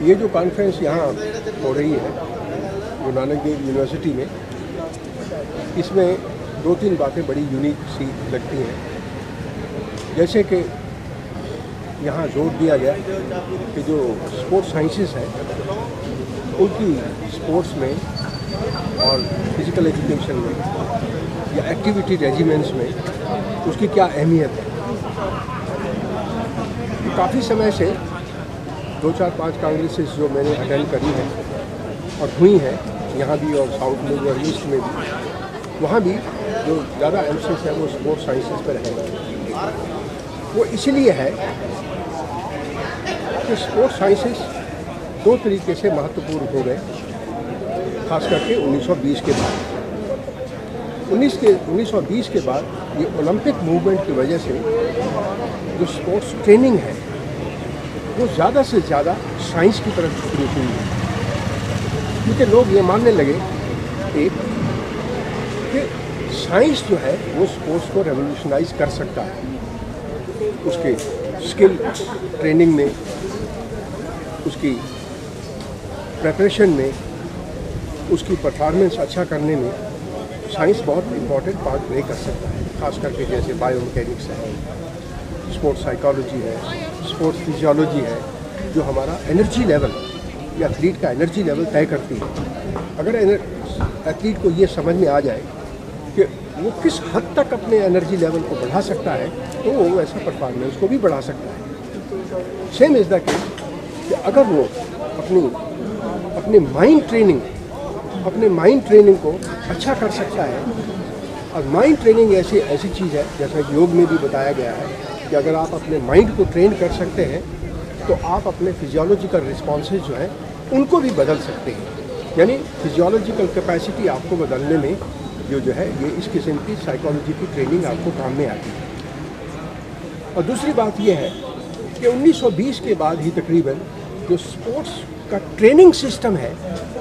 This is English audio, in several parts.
ये जो कॉन्फ्रेंस यहाँ हो रही है गुरु नानक देव यूनिवर्सिटी में, इसमें दो तीन बातें बड़ी यूनिक सी लगती हैं। जैसे कि यहाँ जोर दिया गया कि जो स्पोर्ट्स साइंसेस है उनकी स्पोर्ट्स में और फिज़िकल एजुकेशन में या एक्टिविटी रेजिमेंट्स में उसकी क्या अहमियत है। काफ़ी समय से 2-4-5 कांग्रेसेस जो मैंने अटेंड करी हैं और हुई हैं यहाँ भी और साउथ में भी और ईस्ट में भी, वहाँ भी जो ज़्यादा एम्फसिस है वो स्पोर्ट्स साइंसेस पर है। वो इसलिए है कि स्पोर्ट्स साइंसेस दो तरीके से महत्वपूर्ण हो गए, खास करके 1920 के बाद। 1920 के बाद ये ओलंपिक मूवमेंट की वजह से जो स्पोर्ट्स ट्रेनिंग है वो ज़्यादा से ज़्यादा साइंस की तरफ झुकनी हुई है, क्योंकि लोग ये मानने लगे एक कि साइंस जो है वो स्पोर्ट्स को रेवोल्यूशनाइज कर सकता है। उसके स्किल ट्रेनिंग में, उसकी प्रेपरेशन में, उसकी परफॉर्मेंस अच्छा करने में साइंस बहुत इम्पॉर्टेंट पार्ट प्ले कर सकता है। खास करके जैसे बायोमैकेनिक्स है, स्पोर्ट्स साइकोलॉजी है, स्पोर्ट्स फिजियोलॉजी है, जो हमारा एनर्जी लेवल या एथलीट का एनर्जी लेवल तय करती है। अगर एथलीट को ये समझ में आ जाए कि वो किस हद तक अपने एनर्जी लेवल को बढ़ा सकता है, तो वो वैसा परफॉर्मेंस को भी बढ़ा सकता है। सेम इज़ द केस कि अगर वो अपनी माइंड ट्रेनिंग को अच्छा कर सकता है। और माइंड ट्रेनिंग ऐसी चीज़ है, जैसा कि योग में भी बताया गया है, कि अगर आप अपने माइंड को ट्रेन कर सकते हैं तो आप अपने फिजियोलॉजिकल रिस्पॉन्सेज जो हैं उनको भी बदल सकते हैं। यानी फिजियोलॉजिकल कैपेसिटी आपको बदलने में जो है ये इस किस्म की साइकोलॉजी की ट्रेनिंग आपको काम में आती है। और दूसरी बात ये है कि 1920 के बाद ही तकरीबन जो स्पोर्ट्स का ट्रेनिंग सिस्टम है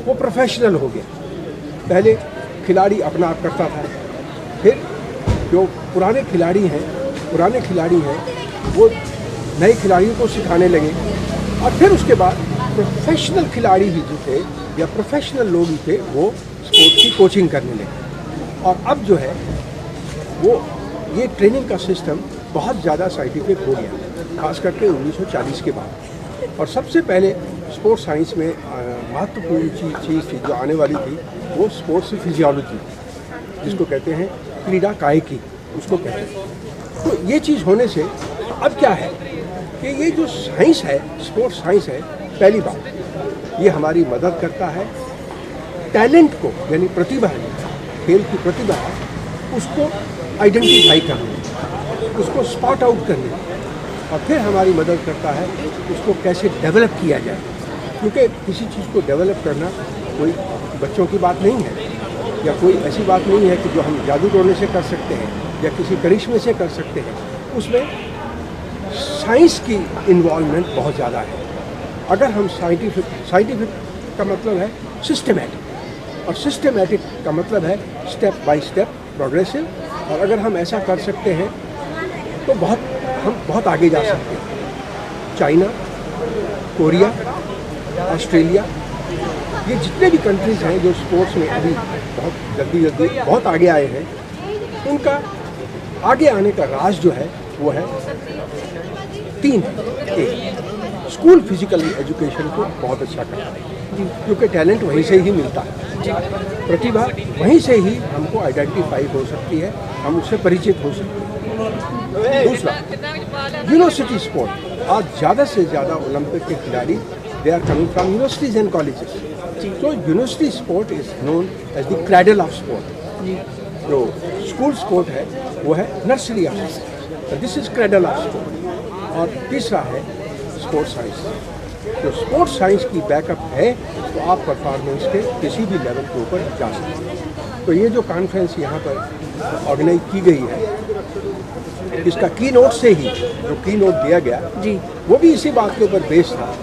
वो प्रोफेशनल हो गया। पहले खिलाड़ी अपना आप करता था, फिर जो पुराने खिलाड़ी हैं वो नए खिलाड़ियों को सिखाने लगे, और फिर उसके बाद प्रोफेशनल खिलाड़ी भी जो थे या प्रोफेशनल लोग ही थे वो स्पोर्ट्स की कोचिंग करने लगे। और अब जो है वो ये ट्रेनिंग का सिस्टम बहुत ज़्यादा साइंटिफिक हो गया, खास करके 1940 के बाद। और सबसे पहले स्पोर्ट्स साइंस में महत्वपूर्ण चीज़ थी जो आने वाली थी, वो स्पोर्ट्स फिजियोलॉजी, जिसको कहते हैं क्रीड़ा कायिकी, उसको कहते हैं। तो ये चीज़ होने से अब क्या है कि ये जो साइंस है, स्पोर्ट्स साइंस है, पहली बात ये हमारी मदद करता है टैलेंट को, यानी प्रतिभा, खेल की प्रतिभा, उसको आइडेंटिफाई करने, उसको स्पॉट आउट करने, और फिर हमारी मदद करता है उसको कैसे डेवलप किया जाए। क्योंकि किसी चीज़ को डेवलप करना कोई बच्चों की बात नहीं है, या कोई ऐसी बात नहीं है कि जो हम जादू टोने से कर सकते हैं या किसी करिश्मे से कर सकते हैं। उसमें साइंस की इन्वॉल्वमेंट बहुत ज़्यादा है। अगर हम साइंटिफिक का मतलब है सिस्टमैटिक, और सिस्टमैटिक का मतलब है स्टेप बाय स्टेप प्रोग्रेसिव। और अगर हम ऐसा कर सकते हैं तो हम बहुत आगे जा सकते हैं। चाइना, कोरिया, ऑस्ट्रेलिया, ये जितने भी कंट्रीज़ हैं जो स्पोर्ट्स में अभी बहुत जल्दी बहुत आगे आए हैं, उनका आगे आने का राज जो है वो है 3 है। एक, स्कूल फिजिकल एजुकेशन को बहुत अच्छा करता है, क्योंकि टैलेंट वहीं से ही मिलता है, प्रतिभा वहीं से ही हमको आइडेंटिफाई हो सकती है, हम उससे परिचित हो सकते हैं। दूसरा, यूनिवर्सिटी स्पोर्ट। आज ज़्यादा से ज़्यादा ओलंपिक के खिलाड़ी they are coming from universities and colleges. तो university sport is known as the cradle of sport. जो स्कूल स्पोर्ट है वो है nursery of sport, this is cradle of sport. और तीसरा है स्पोर्ट्स साइंस। तो स्पोर्ट्स साइंस की बैकअप है तो आप परफॉर्मेंस के किसी भी लेवल के ऊपर जा सकते हैं। तो ये जो कॉन्फ्रेंस यहाँ पर ऑर्गेनाइज की गई है, इसका की नोट से ही जो की नोट दिया गया जी, वो भी इसी बात के ऊपर बेस था।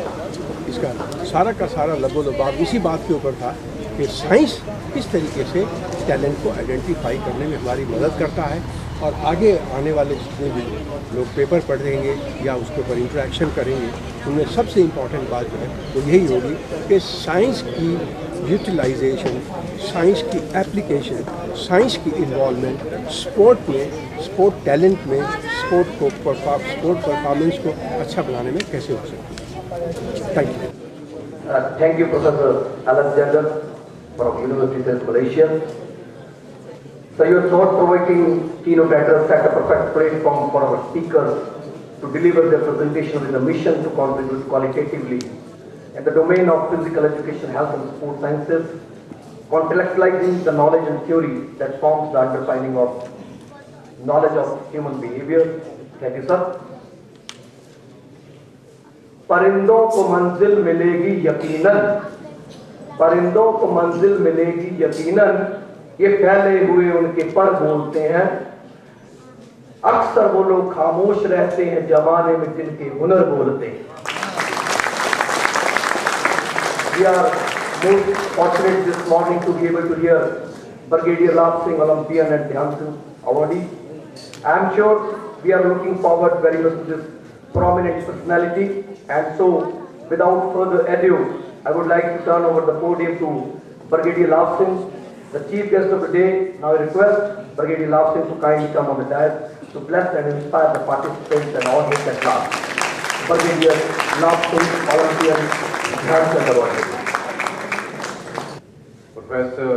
इसका सारा का सारा लबोलबाब इसी बात के ऊपर था कि साइंस किस तरीके से टैलेंट को आइडेंटिफाई करने में हमारी मदद करता है, और आगे आने वाले जितने भी लोग पेपर पढ़ेंगे या उसके ऊपर इंटरेक्शन करेंगे, उनमें सबसे इम्पॉर्टेंट बात जो है वो यही होगी कि साइंस की यूटिलाइजेशन, साइंस की एप्लीकेशन, साइंस की इन्वॉल्वमेंट स्पोर्ट में, स्पोर्ट टैलेंट में, स्पोर्ट परफॉर्मेंस को अच्छा बनाने में कैसे हो सकती है। Thank you. Thank you, Professor Alexander from University of Malaysia. So your thought-provoking keynote address set a perfect platform for our speakers to deliver their presentation with a mission to contribute qualitatively in the domain of physical education, health and sport sciences, contextualizing the knowledge and theory that forms the underpinning of knowledge of human behavior. Thank you, sir. परिंदों को मंजिल मिलेगी यकीनन, परिंदों को मंजिल मिलेगी यकीनन, ये फैले हुए उनके पर बोलते हैं। अक्सर वो लोग खामोश रहते हैं जमाने में जिनके हुनर बोलते हैं। We are most fortunate this morning to be able to hear Brigadier Lal Singh, Olympian and Dhyan Singh awardee. I am sure we are looking forward very much to this prominent personality, and so without further ado, I would like to turn over the podium to Brigadier Lal Singh, the chief guest of the day. Now I request Brigadier Lal Singh to kindly come on the dais to bless and inspire the participants and audience at large. Brigadier Lal Singh, Olympian, Dhyan Singh awardee. Professor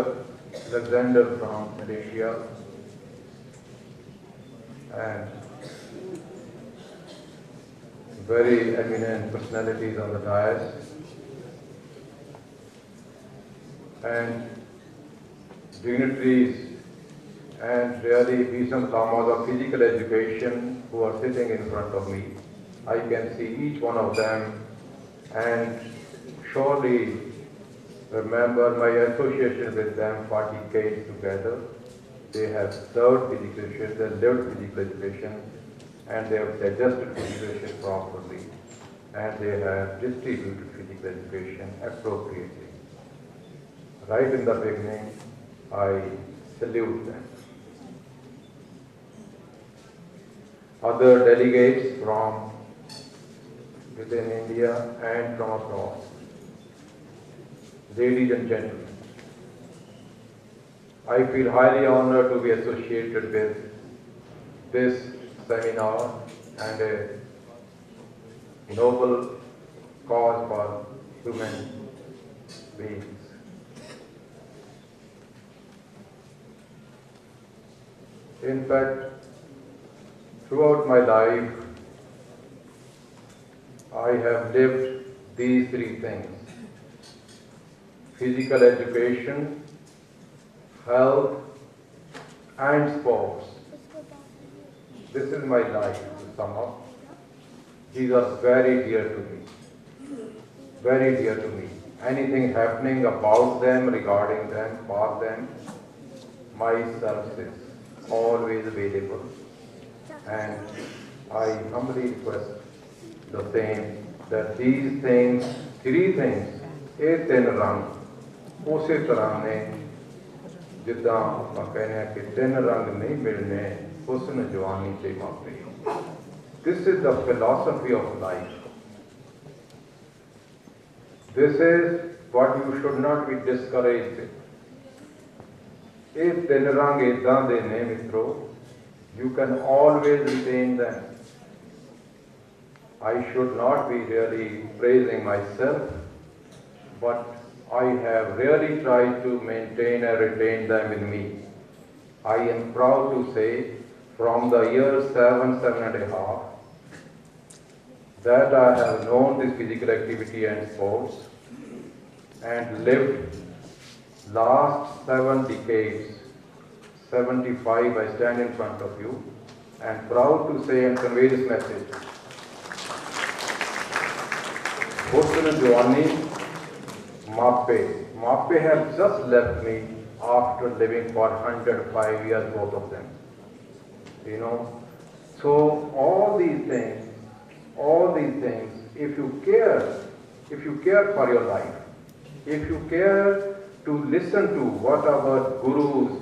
Alexander from Malaysia and very eminent personalities on the dais, and dignitaries and really Bhisam Lamas of physical education who are sitting in front of me. I can see each one of them and surely remember my association with them 40 decades together. They have served physical education, they lived physical education, and they have digested physical education properly, and they have distributed physical education appropriately. Right in the beginning, I salute them. Other delegates from within India and from abroad, ladies and gentlemen, I feel highly honored to be associated with this seminar and a noble cause for human beings. In fact, throughout my life, I have lived these three things: physical education, health, and sports. This is my life to sum up. These are very dear to me. Very dear to me. Anything happening about them, regarding them, for them, my service is always available. And I humbly request the same, that these things, three things, ਇਹ ਤਿੰਨ ਰੰਗ ਉਸੇ ਤਰ੍ਹਾਂ ਨੇ ਜਿੱਦਾਂ ਆਪਾਂ ਕਹਿੰਦੇ ਆ ਕਿ ਤਿੰਨ ਰੰਗ ਨਹੀਂ ਮਿਲਨੇ ਹੁਸਨ ਜਵਾਨੀ ਤੇ ਮਾਪੇ. This is the philosophy of life. This is what you should not be discouraged with. ਇਹ ਤਿੰਨ ਰੰਗ ਏਦਾਂ ਦੇ ਨੇ ਮਿੱਤਰੋ, you can always retain them. I should not be really praising myself, but I have really tried to maintain and retain them in me. I am proud to say, from the year 7.5, that I have known this physical activity and sports and lived last 7 decades, 75, I stand in front of you and proud to say and convey this message. Husn Jawani, Mappe have just left me after living for 105 years, both of them. You know, so all these things, if you care for your life, if you care to listen to what our gurus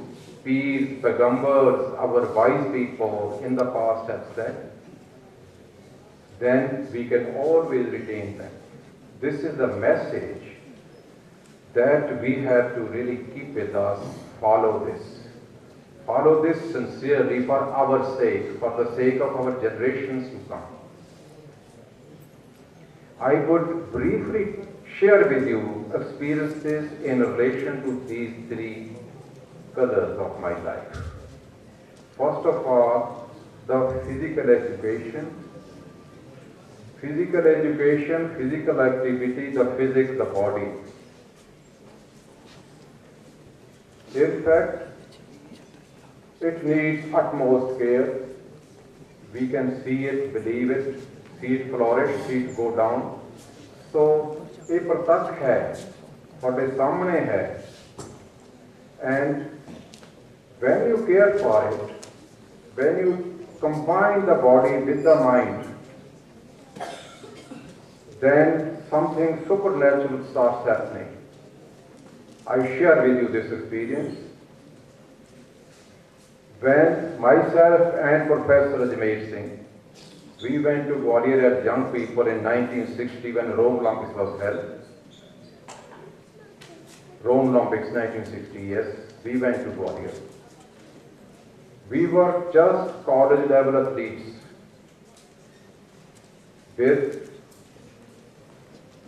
peers, Pagambers, our wise people in the past have said, then we can always retain them. This is the message that we have to really keep with us. Follow this. Follow this sincerely for our sake, for the sake of our generations to come. I would briefly share with you experiences in relation to these three colors of my life. First of all, the physical education. Physical education, physical activity, the physics, the body. In fact, it needs utmost care. We can see it, believe it, see it flourish, see it go down. So, ये प्रत्यक्ष है, और ये सामने है. And when you care for it, when you combine the body with the mind, then something supernatural starts happening. I share with you this experience. When myself and Professor Ajmer Singh, we went to Gwalior as young people in 1960 when Rome Olympics was held. Rome Olympics 1960, yes, we went to Gwalior. We were just college level athletes with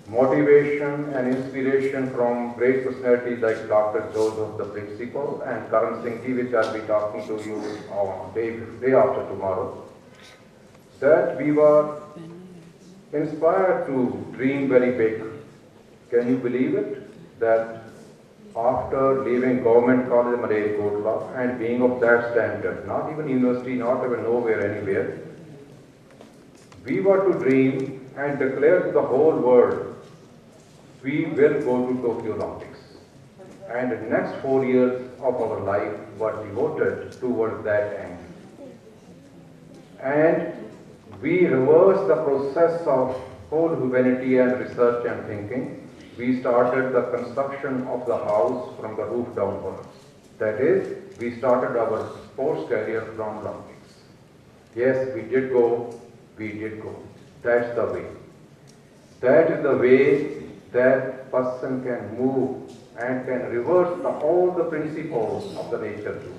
motivation and inspiration from great personalities like Dr. Joseph, the principal, and Karan Singh ji, which I'll be talking to you on day after tomorrow, that we were inspired to dream very big. Can you believe it? That after leaving government college Malay Kotla and being of that standard, not even university, not even nowhere, anywhere, we were to dream and declare to the whole world, we will go to Tokyo Olympics. And the next 4 years of our life were devoted towards that end. And we reversed the process of whole humanity and research and thinking. We started the construction of the house from the roof downwards. That is, we started our sports career from Olympics. Yes, we did go, we did go. That's the way. That is the way that person can move and can reverse all the principles of the nature too.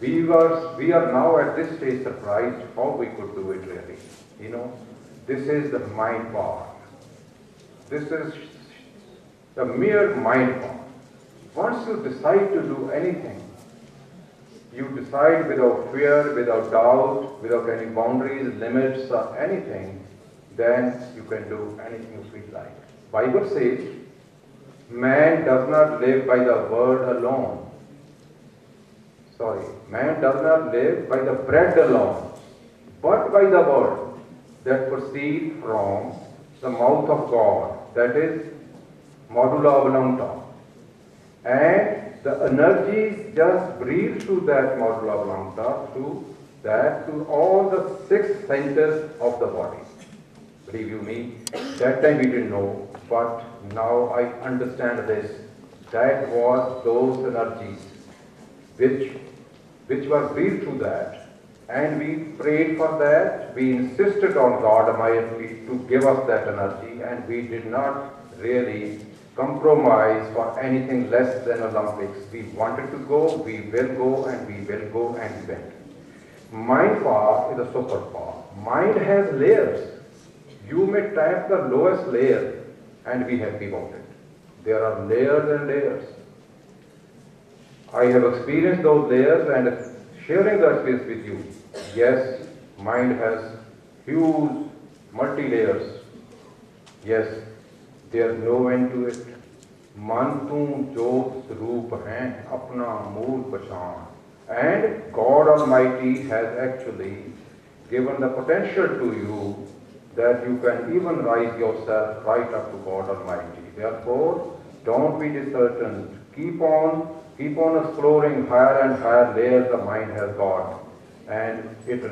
We are now at this stage surprised how we could do it really. You know, this is the mind power. This is the mere mind power. Once you decide to do anything, you decide without fear, without doubt, without any boundaries, limits or anything, then you can do anything you feel like. Bible says, man does not live by the word alone. Man does not live by the bread alone, but by the word that proceeds from the mouth of God. That is modula oblongata. And the energies just breathe through that modula oblongata, to all the 6 centers of the body. Believe you me, that time we didn't know, but now I understand this. That was those energies which were breathed through that. And we prayed for that. We insisted on God Almighty to give us that energy, and we did not really compromise for anything less than Olympics. We wanted to go, we will go, and we will go, and we went. Mind power is a superpower. Mind has layers. You may tap the lowest layer and be happy about it. There are layers and layers. I have experienced those layers and sharing the experience with you. Yes, mind has huge multi-layers. Yes, there is no end to it. Man tu jot roop hai, apna mool pachan. And God Almighty has actually given the potential to you that you can even rise yourself right up to God Almighty. Therefore, don't be disheartened. Keep on exploring higher and higher layers the mind has got. And it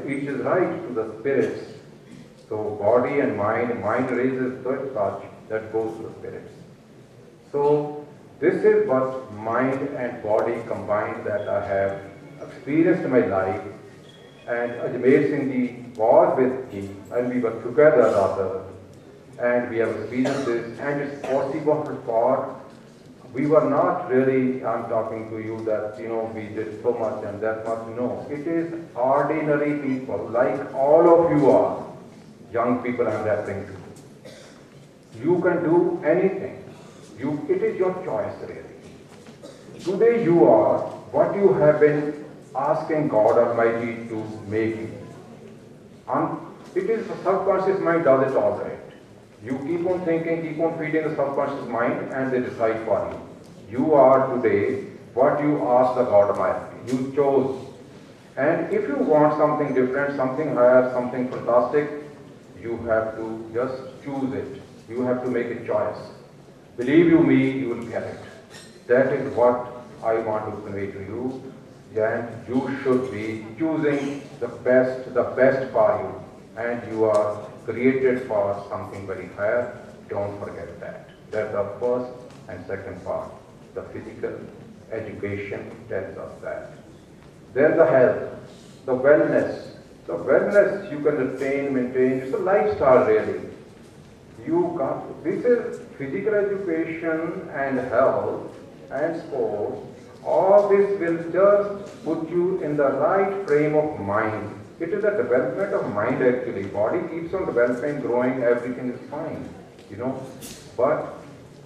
reaches right to the spirits. So mind raises that touch that goes to the spirits. So This is what mind and body combined that I have experienced in my life. And Ajmer Singh Ji was with me, and we were together rather, and we have experienced this, and it's possible for, we were not really, I'm talking to you that, we did so much and that much, no. It is ordinary people, like all of you are, young people I'm referring to. You can do anything. It is your choice really. Today you are what you have been asking God Almighty to make you. It is the subconscious mind does it all right. You keep on thinking, keep on feeding the subconscious mind and they decide for you. You are today what you asked the God Almighty. You chose. And if you want something different, something higher, something fantastic, you have to just choose it. You have to make a choice. Believe you me, you will get it. That is what I want to convey to you. And you should be choosing the best for you. And you are created for something very higher. Don't forget that. That's the first and second part. The physical education tells us that. Then the health, the wellness. The wellness you can attain, maintain. It's a lifestyle really. This is physical education and health and sports. All this will just put you in the right frame of mind. It is a development of mind actually. Body keeps on developing, growing, everything is fine, But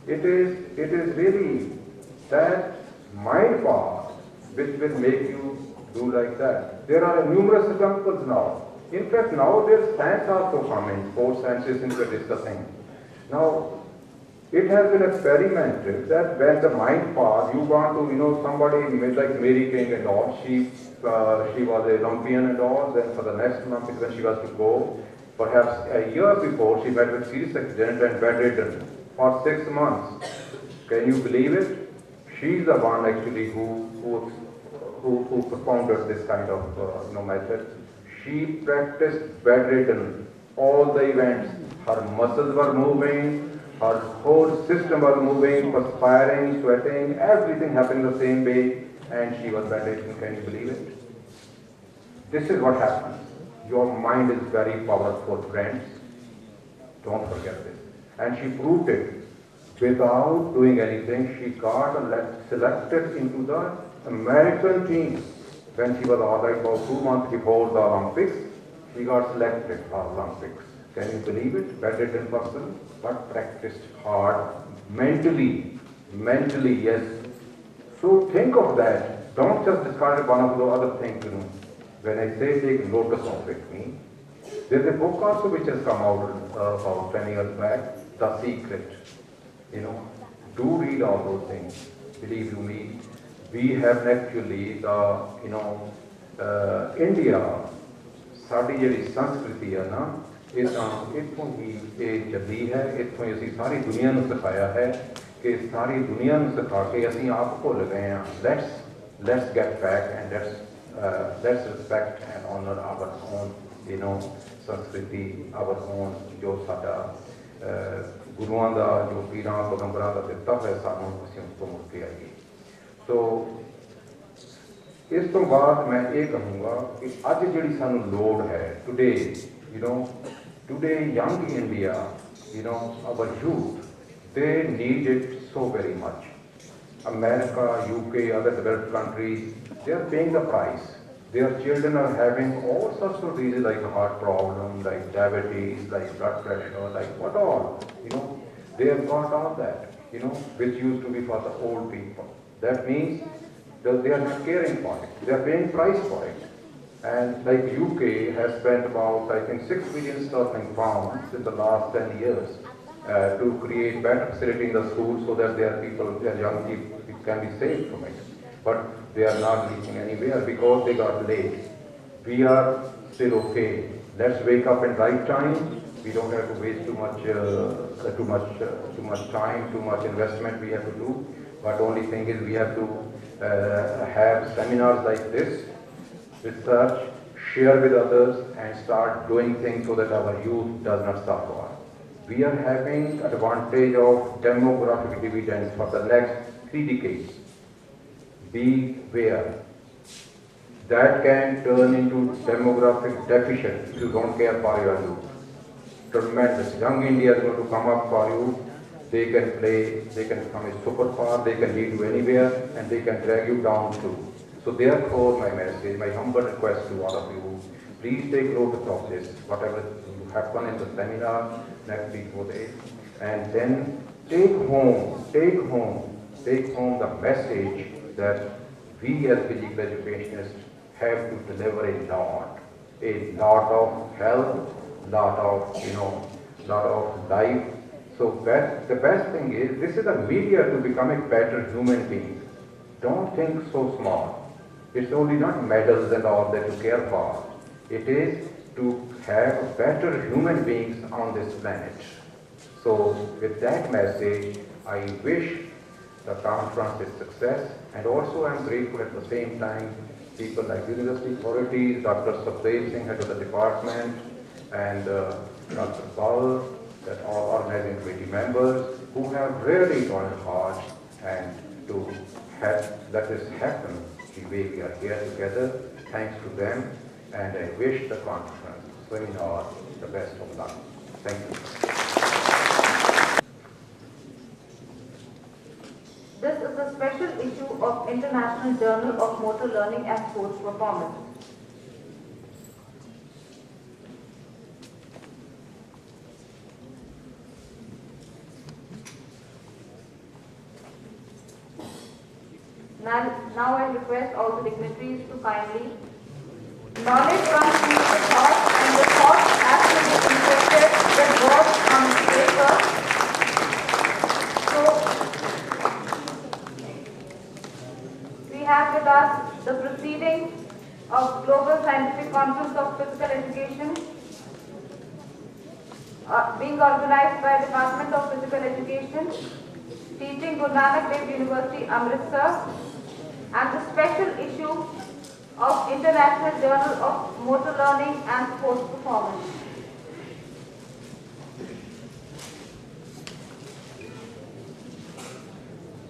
it is really that mind part which will make you do like that. There are numerous examples now. In fact, now there's science also coming, sports sciences since we're discussing. Now, it has been experimented that when the mind part, you want to, somebody like Mary King and all, she was a Olympian and all, then for the next Olympics when she was to go, perhaps a year before, she met with serious accident and bedridden for 6 months. Can you believe it? She's the one actually who propounded this kind of method. She practiced bedridden, all the events. Her muscles were moving, her whole system was moving, perspiring, sweating, everything happened the same way, and she was bedridden. Can you believe it? This is what happens. Your mind is very powerful, friends. Don't forget this. And she proved it. Without doing anything, she got selected into the American team. When she was all right about 2 months before the Olympics, she got selected for Olympics. Can you believe it? Bedridden person, but practiced hard mentally, yes. So think of that. Don't just discard one of the other things. When I say take notice of it, there's a book also which has come out about 10 years back, The Secret. Do read all those things. Believe you me, we have actually India, ਸਾਡੀ ਜਿਹੜੀ ਸੰਸਕ੍ਰਿਤੀ ਹੈ ਨਾ ਇਹ ਤਾਂ ਇੱਥੋਂ ਹੀ ਇਹ ਚੱਲੀ ਹੈ ਇੱਥੋਂ ਹੀ ਅਸੀਂ ਸਾਰੀ ਦੁਨੀਆ ਨੂੰ ਸਿਖਾਇਆ ਹੈ ਕਿ ਸਾਰੀ ਦੁਨੀਆ ਨੂੰ ਸਿਖਾ ਕੇ ਅਸੀਂ ਆਪ ਭੁੱਲ ਗਏ ਹਾਂ let's get back and let's respect and honor our own ਸੰਸਕ੍ਰਿਤੀ our own ਜੋ ਸਾਡਾ ਗੁਰੂਆਂ ਦਾ ਜੋ ਪੀਰਾਂ ਪੈਗੰਬਰਾਂ ਦਾ ਦਿੱਤਾ ਹੋਇਆ ਸਾਨੂੰ ਅਸੀਂ ਉਸ ਤੋਂ ਮੁੜ ਕੇ ਆਈਏ ਸੋ ਇਸ ਤੋਂ ਬਾਅਦ ਮੈਂ ਇਹ ਕਹੂੰਗਾ ਕਿ ਅੱਜ ਜਿਹੜੀ ਸਾਨੂੰ ਲੋੜ ਹੈ today young India, our youth, they need it so very much. America, UK, other developed countries, they are paying the price. Their children are having all sorts of diseases like heart problem, like diabetes, like blood pressure, like what all, they have got all that, which used to be for the old people. That means that they are not caring for it. They are paying price for it. And like UK has spent about, I think, 6 billion sterling pounds in the last 10 years to create better facility in the schools so that their young people can be saved from it. But they are not reaching anywhere because they got late. We are still okay. Let's wake up in right time. We don't have to waste too much time, too much investment we have to do. But only thing is we have to have seminars like this, research, share with others, and start doing things so that our youth does not suffer. We are having advantage of demographic dividends for the next 3 decades. Beware. That can turn into demographic deficit if you don't care for your youth. Tremendous. Young India is going to come up for you. They can play, they can become a superpower, they can lead you anywhere, and they can drag you down too. So therefore, my message, my humble request to all of you, please take note of this, whatever will happen in the seminar next week or day, and then take home the message that we as physical educationists have to deliver a lot of health, lot of life. So the best thing is, this is a media to become a better human being. Don't think so small. It's only not medals and all that you care for. It is to have better human beings on this planet. So with that message, I wish the conference is success, and also I'm grateful at the same time people like university authorities, Dr. Sapdev Singh, head of the department, and Dr. Paul, that all organizing committee members who have really gone hard and to let this happen the way we are here together. Thanks to them, and I wish the conference seminar the best of luck. Thank you. This is a special issue of International Journal of Motor Learning and Sports Performance. Now I request all the dignitaries to kindly knowledge comes from the thought, and the thought has to be infected with words on paper. So we have with us the proceedings of Global Scientific Conference of Physical Education being organized by Department of Physical Education, teaching Guru Nanak Dev University, Amritsar, and the special issue of International Journal of Motor Learning and Sports Performance.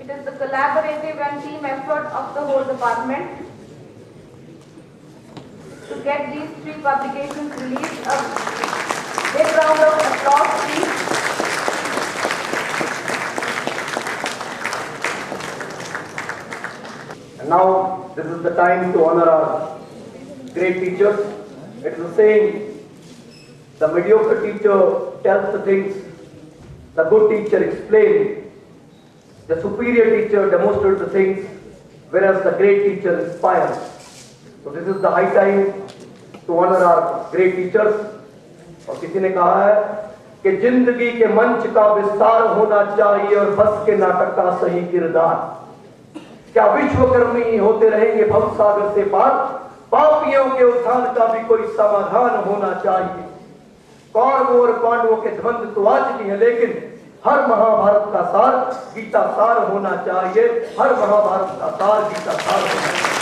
It is the collaborative and team effort of the whole department to get these 3 publications released. A big round of applause, please. And now, this is the time to honor our great teachers. It is a saying, the mediocre teacher tells the things, the good teacher explains, the superior teacher demonstrates the things, whereas the great teacher inspires. So this is the high time to honor our great teachers. और किसी ने कहा है कि जिंदगी के मंच का विस्तार होना चाहिए और बस के नाटक का सही किरदार। क्या विश्वकर्मी होते रहेंगे भवसागर से पार, पापियों के उत्थान का भी कोई समाधान होना चाहिए। कौरवों और पांडवों के द्वंद्व तो आज भी है, लेकिन हर महाभारत का सार गीता सार होना चाहिए। हर महाभारत का सार गीता सार होना चाहिए।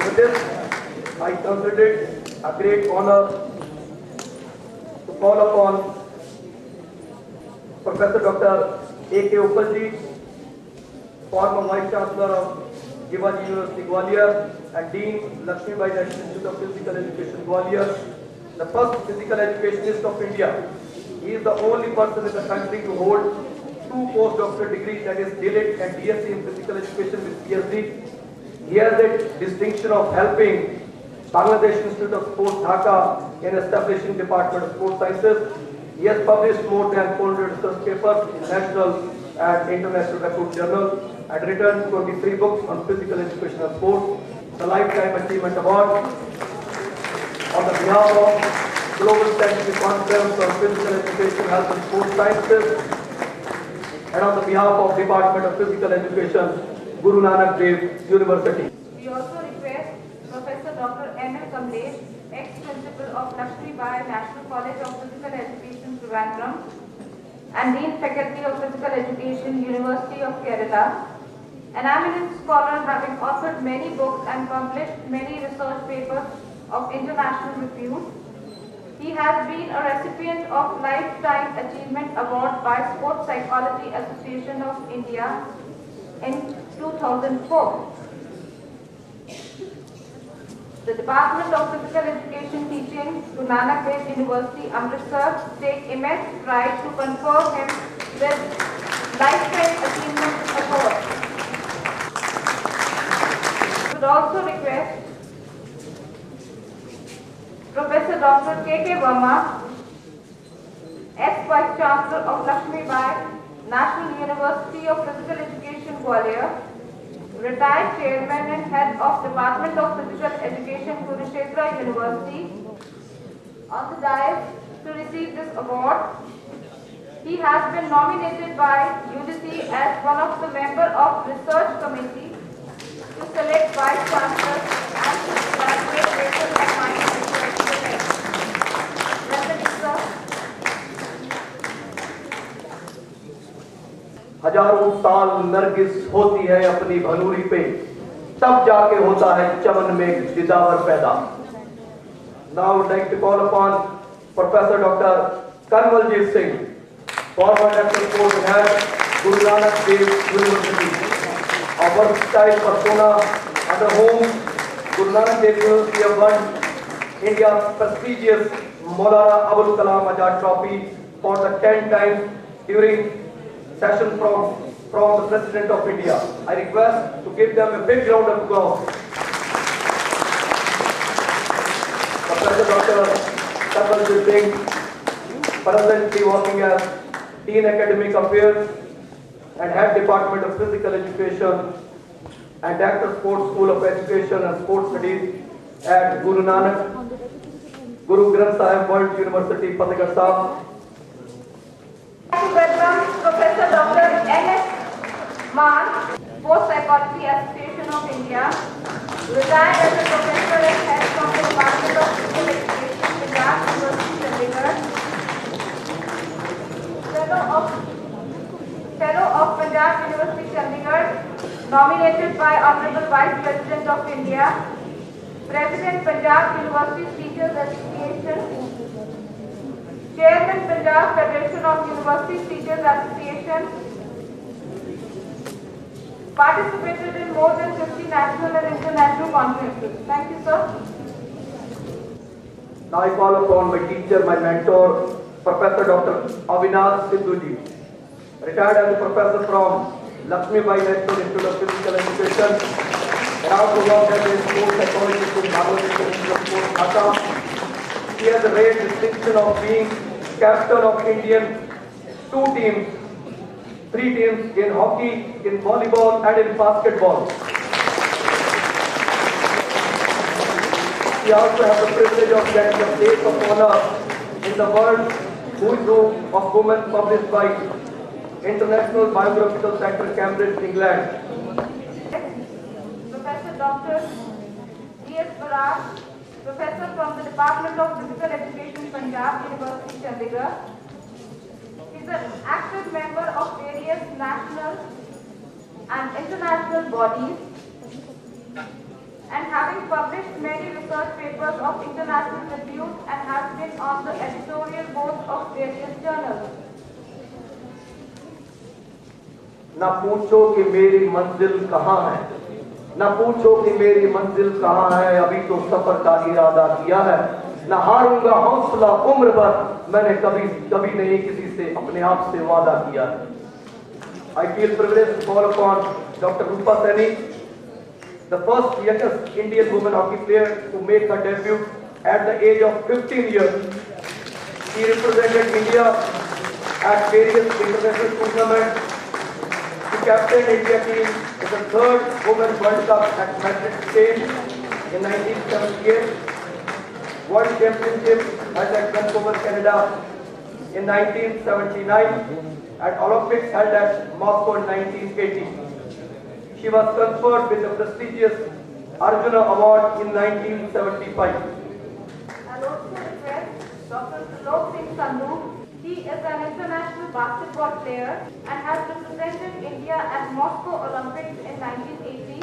With this, I consider it a great honor to call upon Professor Dr. A.K. Uppalji, former Vice Chancellor of Shivaji University, Gwalior, and Dean Lakshmibai National Institute of Physical Education, Gwalior, the first physical educationist of India. He is the only person in the country to hold 2 postdoctoral degrees, that is DLIT and DSc in physical education with PhD. He has the distinction of helping Bangladesh Institute of Sports, Dhaka, in establishing Department of Sports Sciences. He has published more than 400 research papers in national and international reputed journals and written 23 books on physical education and sports. The Lifetime Achievement Award on the behalf of Global Scientific Conference on Physical Education, Health and Sports Sciences, and on the behalf of Department of Physical Education, Guru Nanak Dev University. We also request Professor Dr. M.L. Kamlesh, ex-principal of Lakshmibai National College of Physical Education, Trivandrum, and Dean Faculty of Physical Education, University of Kerala, an eminent scholar having authored many books and published many research papers of international repute. He has been a recipient of Lifetime Achievement Award by Sports Psychology Association of India in 2004. The Department of Physical Education teaching to Nanak Dev University, Amritsar, take immense pride to confer him with Lifetime Achievement Award. We would also request Professor Dr. K.K. Verma, ex-Vice Chancellor of Lakshmi Bai National University of Physical Education, Gwalior, retired Chairman and Head of Department of Physical Education, Kurukshetra University, on the dais to receive this award. He has been nominated by UGC as one of the member of Research Committee to select Vice Chancellors and to evaluate racial and minor research projects. Sir. हजारों साल नरगिस होती है अपनी भनूरी पे, तब जाके होता है चमन में दिदावर पैदा. Now I would like to call upon Professor Dr. Kanwaljit Singh, former National Sports Head, Guru Nanak Dev University, a versatile persona under whom Guru Nanak Dev University have won India's prestigious Maulana Abul Kalam Azad Trophy for the 10th time during session from the President of India. I request to give them a big round of applause. Professor Dr. Kanwaljit Singh, presently working as Dean Academic Affairs and Head Department of Physical Education and Director Sports School of Education and Sports Studies at Guru Nanak Guru Granth Sahib World University, Fatehgarh Sahib. To welcome Professor Dr. N.S. Maan, Sports Psychology Association of India, retired as a professor and head from the Department of Physical Education, Punjab University, Chandigarh, Fellow of Punjab University, Chandigarh, nominated by Honorable Vice President of India, President Punjab University Teachers Association, Chairman Punjab Federation of University Teachers Association, participated in more than 50 national and international conferences. Thank you, sir. Now I call upon my teacher, my mentor, Professor Dr. Avinash Sidhuji, retired as a professor from Lakshmi Bai National Institute of Physical Education, and also worked as a sports psychologist in Bangladesh Institute of Sports, Dhaka. He has the rare distinction of being captain of Indian 2 teams, 3 teams in hockey, in volleyball and in basketball. He also has the privilege of getting the place of honor in the world Who is Who of Women published by International Biographical Center, Cambridge, England. Professor Dr. D.S. Barak, Professor from the Department of Physical Education, Punjab University, Chandigarh. He is an active member of various national and international bodies and having published many research papers of international repute and has been on the editorial boards of various journals. ना पूछो कि मेरी मंजिल कहाँ है, ना पूछो कि मेरी मंजिल कहाँ है, अभी तो सफर का इरादा किया है, ना हारूंगा हौसला उम्र भर, मैंने कभी कभी नहीं किसी से अपने आप से वादा किया है. I feel privileged to call upon Dr. Rupa Saini, the first youngest Indian woman hockey player to make her debut at the age of 15 years. She represented India at various international tournaments. She captained India team in the 3rd Women's World Cup at Madrid, Spain in 1978, World Championship at Vancouver, Canada in 1979, and Olympics held at Moscow in 1980. She was conferred with the prestigious Arjuna Award in 1975. I also request Dr. Trilok Singh Sandhu. He is an international basketball player and has represented India at Moscow Olympics in 1980,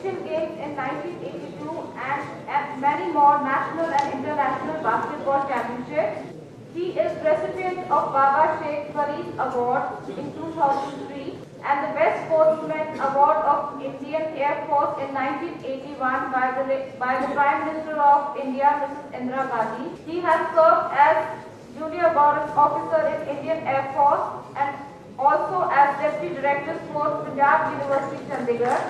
Asian Games in 1982 and many more national and international basketball championships. He is recipient of Baba Sheikh Farid Award in 2003 and the Best Sportsman Award of Indian Air Force in 1981 by the Prime Minister of India, Mrs. Indira Gandhi. He has served as Junior Warrant Officer in Indian Air Force and also as Deputy Director Sports, Punjab University, Chandigarh.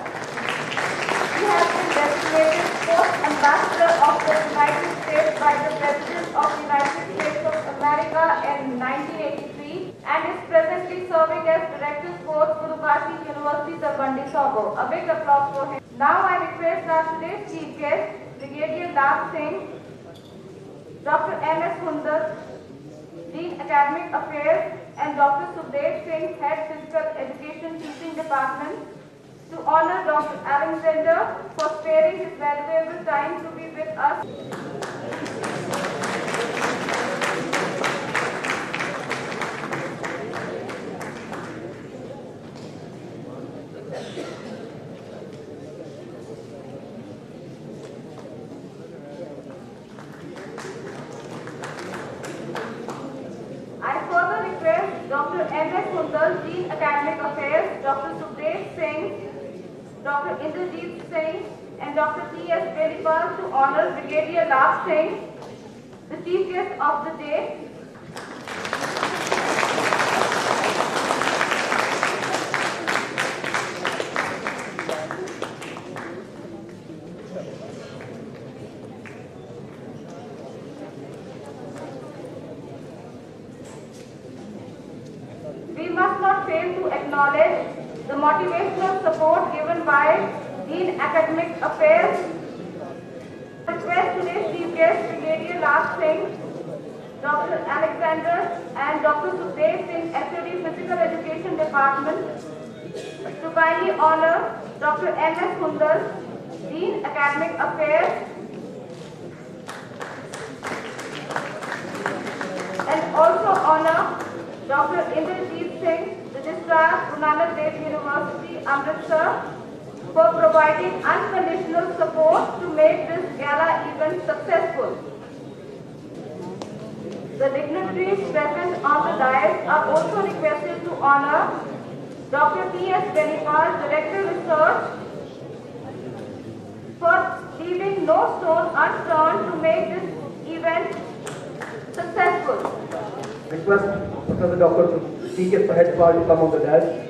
He has been designated Sports Ambassador of the United States by the President of the United States of America in 1983 and is presently serving as Director Sports, Guru Kashi University, Talwandi, Saugo. A big applause for him. Now I request our today's chief guest, Brigadier Lal Singh, Dr. M.S. Hundal, Dean Academic Affairs, and Dr. Sukhdev Singh, Head Physical Education Teaching Department, to honor Dr. Alexander for sparing his valuable time to be with us. I further request Dr. M.S. Hundal, Dean Academic Affairs, Dr. Sukhdev Singh, Dr. Inderjeet Singh, and Dr. T.S. Benipal to honor Brigadier Lal Singh, the chief guest of the day. We must not fail to acknowledge the motivational support given by Dean Academic Affairs. Request today's chief guest, Brigadier Lal Singh, Dr. Alexander, and Dr. Sukhdev Singh, HOD Physical Education Department, to kindly honor Dr. M.S. Hundal, Dean Academic Affairs, and also honor Dr. Inderjeet Singh, Registrar, Guru Nanak Dev University, Amritsar, for providing unconditional support to make this gala event successful. The dignitaries present on the dais are also requested to honor Dr. T.S. Benipal, Director Research, for leaving no stone unturned to make this event successful. Request Professor Dr. T.K. Sahajpal to come on the dais.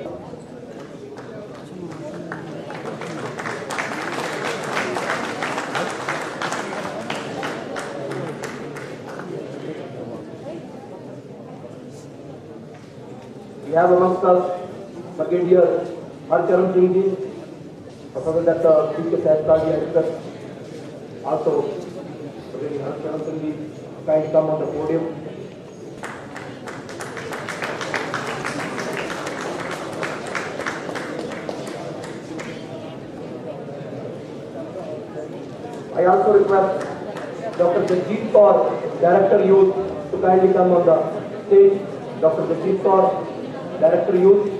We have amongst us Brigadier Harcharan Singh ji, Professor Dr. T.K. Sahajpal ji, I request also Brigadier Harcharan Singh ji kindly come on the podium. I also request Dr. Jagjit Kaur, Director Youth, to kindly come on the stage. Dr. Jagjit Kaur, Director Youth.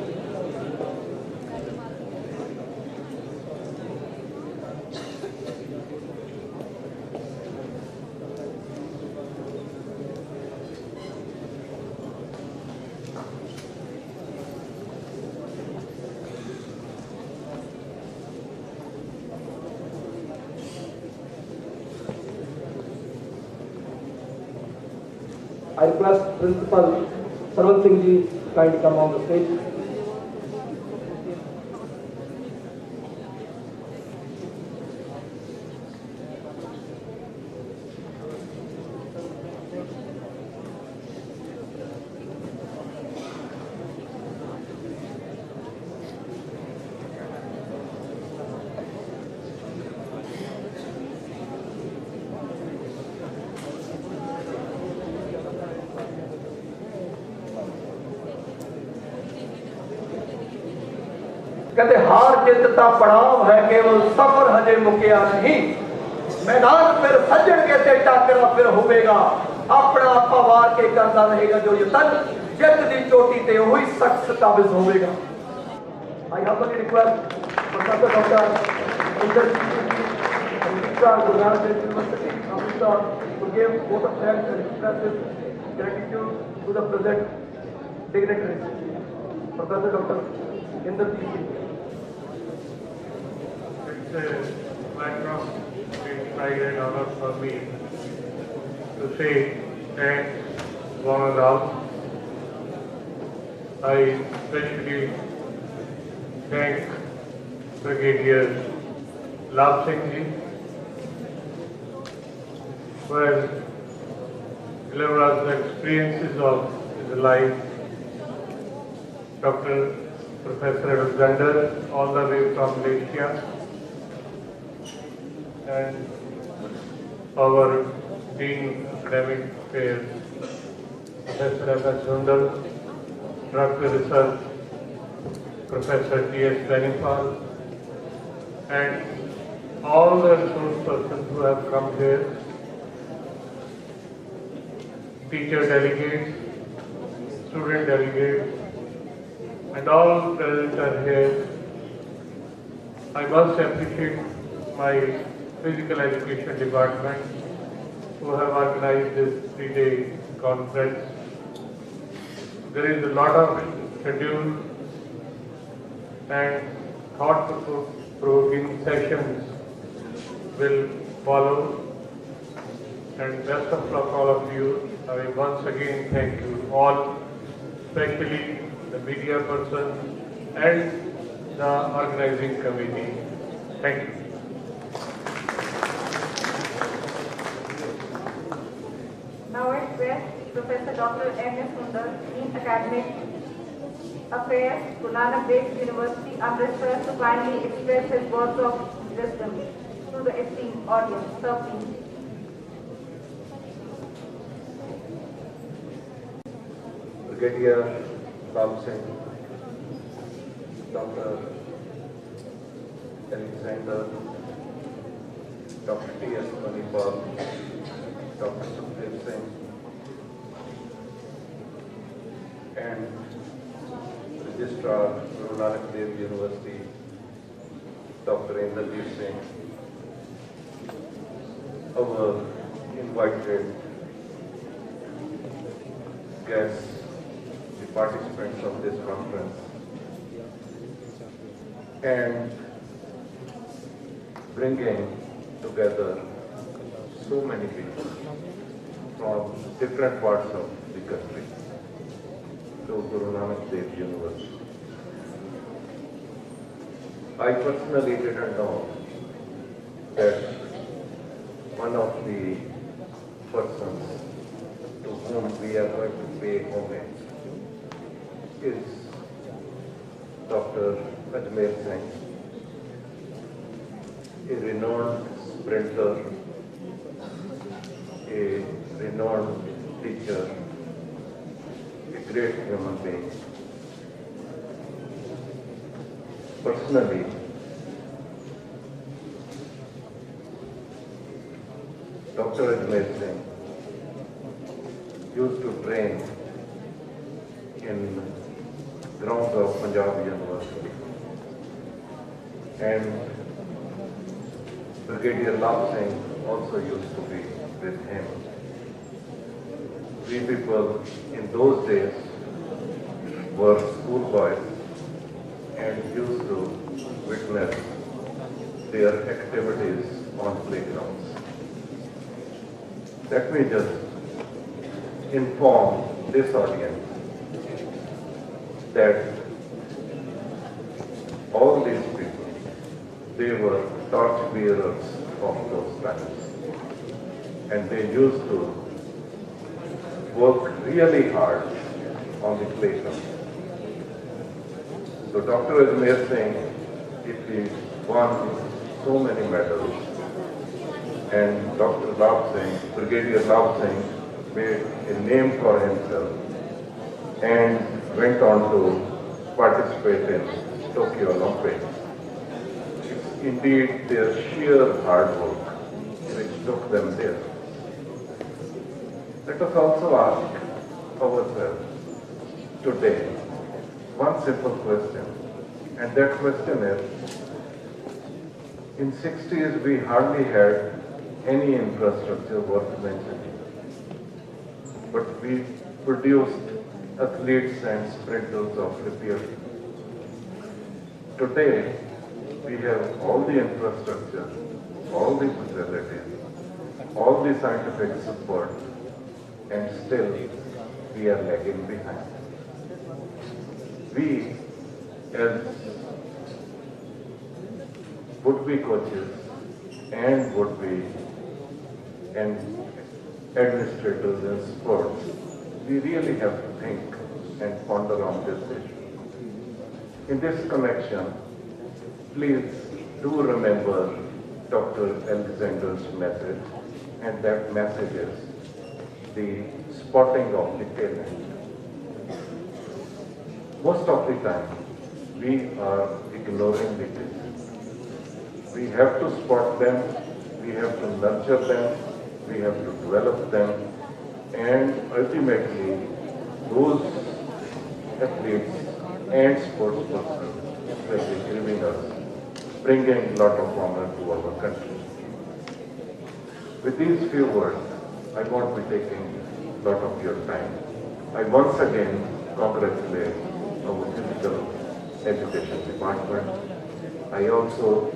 I request Principal Sarwan Singh ji to kindly come on the stage. कहते हार जित ता पड़ाव है केवल सफर हजे मुकिया नहीं मैदान फिर सज्जन के ते टाकरा फिर होवेगा अपना आपा वार के करता रहेगा जो ये तन जित दी चोटी ते वही शख्स काबिज होवेगा। I humbly request Professor Dr. Registrar Guru Nanak Dev University, Amritsar, to give vote of thanks and expresses gratitude to the present dignitaries. Professor Dr. Inderjeet Singh. It's a matter of great pride and honor for me to say thanks, one and all. I especially thank Brigadier Lal Singh ji for delivering us the experiences of his life. Dr. Professor Alexander, all the way from Malaysia, and our Dean Academic Affairs, Professor F.S. Sundar, Director Research, Professor T.S. Benipal, and all the resource persons who have come here, teacher delegates, student delegates, and all present are here. I must appreciate my physical education department who have organized this 3-day conference. There is a lot of schedule and thought-provoking sessions will follow, and best of luck all of you. I will once again thank you all, especially the media person and the organizing committee. Thank you. Now I request Professor Dr. M.S. Sundar, Dean Academic Affairs, Guru Nanak Dev University, Amritsar, to kindly express his words of wisdom to the esteemed audience. Sir, please. Brigadier Lal Singh, Dr. Alexander, Dr. T.S. Benipal, Dr. Sukhdev Singh, and Registrar Guru Nanak Dev University, Dr. Inderjeet Singh, our invited guests, the participants of this conference, and bringing together so many people from different parts of the country to Guru Nanak Dev University. I personally didn't know that one of the persons to whom we are going to pay homage is Dr. Ajmer Singh, a renowned sprinter, a renowned teacher, a great human being. Personally, Dr. Ajmer Singh used to train in grounds of Punjab University, and Brigadier Lal Singh also used to be with him. We people in those days were schoolboys and used to witness their activities on playgrounds. Let me just inform this audience that all these people, they were torch bearers of those times, and they used to work really hard on the playground. So Dr. Ajmer Singh, if he won so many medals, and Dr. Lal Singh, Brigadier Lal Singh, made a name for himself and went on to participate in Tokyo Olympics. It's indeed their sheer hard work which took them there. Let us also ask ourselves today one simple question, and that question is, In 60s, we hardly had any infrastructure worth mentioning. But we produced athletes and sprinters of repair. Today, we have all the infrastructure, all the facilities, all the scientific support, and still we are lagging behind. We, as would-be coaches and would-be and administrators in sports, we really have to think and ponder on this issue. In this connection, please do remember Dr. Alexander's message, and that message is the spotting of the talent. Most of the time, we are ignoring the talent. We have to spot them, we have to nurture them, we have to develop them, and ultimately, those athletes and sports persons will be giving us, bringing a lot of honor to our country. With these few words, I won't be taking a lot of your time. I once again congratulate our physical education department. I also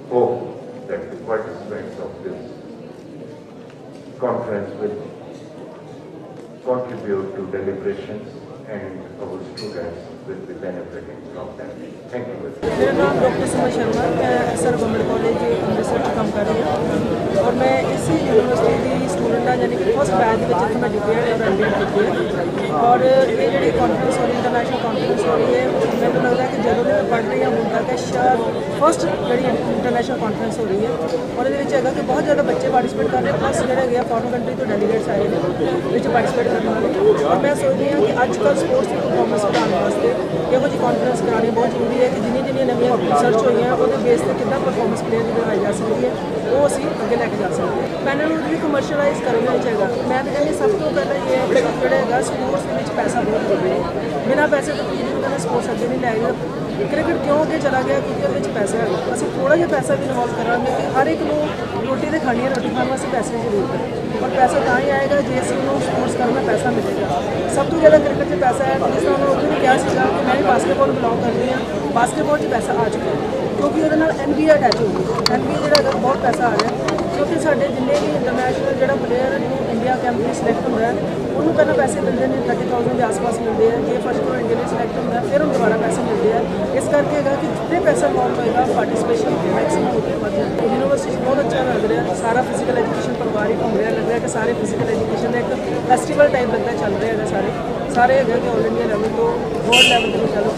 hope that the participants of this conference will contribute to deliberations and our students will be benefiting from them. Thank you. मेरा नाम doctor Suman Sharma, मैं sir government college Amritsar ਚ ਕੰਮ ਕਰ ਰਹੀ ਹਾਂ और मैं इसी यूनिवर्सिटी ਦੀ स्टूडेंट हाँ यानी कि फर्स्ट बैच जिथे मैं डिग्री और MBA की है और ये जी कॉन्फ्रेंस हो रही इंटरनेशनल कॉन्फ्रेंस हो रही है मैंने लगता है कि जो मैं पढ़ रही हूँ ਹੁਣ तक शायद फर्स्ट जी इंटरनेशनल कॉन्फ्रेंस हो रही है और ये कि बहुत ज़्यादा बच्चे पार्टिसिपेट कर रहे हैं प्लस जोड़े फॉरेन कंट्री तो डेलीगेट्स आए हैं पार्टिसिपेट करने वाले और मैं सोच रही हाँ कि अजकल स्पोर्ट्स की परफॉर्मेंस बढ़ाने वास्ते ਇਹੋ ਜਿਹੀ ਕਾਨਫਰੰਸ ਕਰਾਉਣੀ ਬਹੁਤ ਜ਼ਰੂਰੀ ਹੈ ਕਿ ਜਿੰਨੀਆਂ ਨਵੀਆਂ ਰਿਸਰਚ ਹੋਈਆਂ ਉਹਦੇ ਬੇਸ ਤੇ ਕਿੱਦਾਂ ਪਰਫਾਰਮੈਂਸ ਪਲੇਅਰ ਦੀ ਬਣਾਈ ਜਾ ਸਕਦੀ ਹੈ ਉਹ ਅਸੀਂ ਅੱਗੇ ਲੈ ਕੇ ਜਾ ਸਕਦੇ ਹਾਂ ਪੈਨਲ ਨੂੰ ਵੀ ਕਮਰਸ਼ੀਅਲਾਈਜ਼ ਕਰਨਾ ਨਹੀਂ ਚਾਹੀਦਾ ਮੈਂ ਤਾਂ ਕਹਿੰਦੀ ਸਭ ਤੋਂ ਪਹਿਲਾਂ ਇਹ ਹੈ ਕਿ ਜਿਹੜਾ ਹੈਗਾ ਸਪੋਰਟਸ ਦੇ ਵਿੱਚ ਪੈਸਾ ਬਹੁਤ ਜ਼ਰੂਰੀ ਹੈ ਬਿਨਾਂ ਪੈਸੇ ਤੋਂ ਕੋਈ ਜਿਹਨੂੰ ਕਹਿੰਦਾ ਸਪੋਰਟਸ ਅੱਗੇ ਨਹੀਂ ਲੈ ਗਿਆ ਕ੍ਰਿਕਟ ਕਿਉਂ ਅੱਗੇ ਚਲਾ ਗਿਆ ਕਿਉਂਕਿ ਉਹਦੇ ਵਿੱਚ ਪੈਸਾ ਹੈਗਾ ਅਸੀਂ ਥੋੜ੍ਹਾ ਜਿਹਾ ਪੈਸਾ ਵੀ ਇਨਵੋਲਵ ਕਰਾਂਗੇ ਕਿ ਹਰ ਇੱਕ ਨੂੰ ਰੋਟੀ ਤੇ ਖਾਣੀ ਹੈ ਰੋਟੀ ਖਾਣ ਵਾਸਤੇ ਪੈਸੇ ਦੀ ਜ਼ਰੂਰਤ ਹੈ और पैसा ਤਾਂ ਹੀ ਆਏਗਾ ਜੇ ਅਸੀਂ ਉਹਨੂੰ ਸਪੋਰਟਸ ਕਰਨ ਦਾ ਪੈਸਾ ਮਿਲੇਗਾ ਸਭ ਤੋਂ ਜ਼ਿਆਦਾ ਕ੍ਰਿਕਟ 'ਚ ਪੈਸਾ ਹੈ ਜਿਸ ਤਰ੍ਹਾਂ ਉਹਨੇ ਉੱਥੇ ਵੀ ਕਿਹਾ ਸੀਗਾ ਕਿ ਮੈਂ ਵੀ ਬਾਸਕਟਬਾਲ ਬਿਲੋਂਗ ਕਰਦੀ ਹਾਂ ਬਾਸਕਟਬਾਲ 'ਚ ਪੈਸਾ ਆ ਚੁੱਕਾ ਕਿਉਂਕਿ ਉਹਦੇ ਨਾਲ NBA ਅਟੈਚ ਹੋ ਗਈ NBA ਜਿਹੜਾ ਹੈਗਾ ਬਹੁਤ ਪੈਸਾ ਆ ਰਿਹਾ ਕਿਉਂਕਿ ਸਾਡੇ ਜਿੰਨੇ ਵੀ ਇੰਟਰਨੈਸ਼ਨਲ ਜਿਹੜਾ ਪਲੇਅਰ ਨੂੰ ਇੰਡੀਆ ਕੈਂਪ ਲਈ ਸਿਲੈਕਟ ਹੁੰਦਾ ਹੈ ਉਹਨੂੰ ਪਹਿਲਾਂ ਪੈਸੇ ਮਿਲਦੇ ਨੇ 30,000 ਦੇ ਆਸ-ਪਾਸ ਮਿਲਦੇ ਆ ਜੇ ਫਸਟ ਤੋਂ ਇੰਡੀਆ ਲਈ ਸਿਲੈਕਟ ਹੁੰਦਾ ਫਿਰ ਉਹਨੂੰ ਦੁਬਾਰਾ ਪੈਸੇ ਮਿਲਦੇ ਆ ਇਸ ਕਰਕੇ ਹੈਗਾ ਕਿ ਜਿੱਥੇ ਪੈਸਾ ਇਨਵੋਲਵ ਹੋਏਗਾ ਪਾਰਟਿਸਿਪੇਸ਼ਨ ਮੈਕਸਿਮਮ ਹੋ ਕੇ ਵੱਧ ਜਾਂਦਾ ਯੂਨੀਵਰਸਿਟੀ ਬਹੁਤ ਅੱਛਾ ਲੱਗ ਰਿਹਾ ਸਾਰਾ ਫਿਜ਼ੀਕਲ ਐਜੂਕੇਸ਼ਨ ਪਰਿਵਾਰ ਹੀ ਘੁੰਮ ਰਿਹਾ ਲੱਗ ਰਿਹਾ ਕਿ ਸਾਰੇ ਫਿਜ਼ੀਕਲ ਐਜੂਕੇਸ਼ਨ ਦਾ ਇੱਕ ਫੈਸਟੀਵਲ ਟਾਈਪ ਲੱਗਦਾ ਚੱਲ ਰਿਹਾ ਹੈਗਾ ਸਾਰੇ ਹੈਗੇ ਕਿ ਆਲ ਇੰਡੀਆ ਲੈਵਲ ਤੋਂ ਵਰਲਡ ਲੈਵਲ ਤੇ ਚਲੋ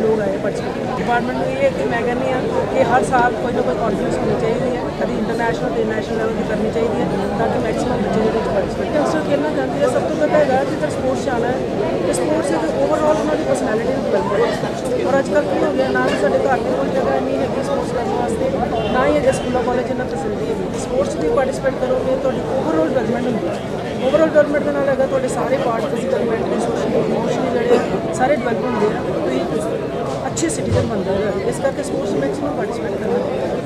ਲੋਕ ਆਏ ਪਾਰਟਿਸਿਪੇਟ डिपार्टमेंट में ये है कि मैं कहनी हाँ कि हर साल कोई ना कोई कॉन्फ्रेंस होनी चाहिए है कभी इंटरनेशनल तो नेशनल लेवल की करनी चाहिए ताकि मैक्सिमम बच्चे पार्टिसिपेट यंगस्टर खेलना चाहते हैं सब तो पता है कि अगर स्पोर्ट्स जाना है तो स्पोर्ट्स से ओवरऑल उन्होंने पर्सनैलिटी डिवेलप और अजकल की हो गया ना ही साढ़े घर में कोई जगह नहीं है स्पोर्ट्स करने वास्ते ना ही अगर स्कूलों कॉलेज इन्ना फैसिलिटी है स्पोर्ट्स भी पार्टिसिपेट करोगे तो ओवरऑल डेवलपमेंट होगी ओवरऑल डेवलपमेंट के नाल अगर तो सारे part physical mentally socially emotionally जोड़े सारे डेवलप होंगे तो अच्छे सिटीजन बनते हैं इस करके स्पोर्ट्स मैक्सिमम पार्टिसिपेट करना चाहिए।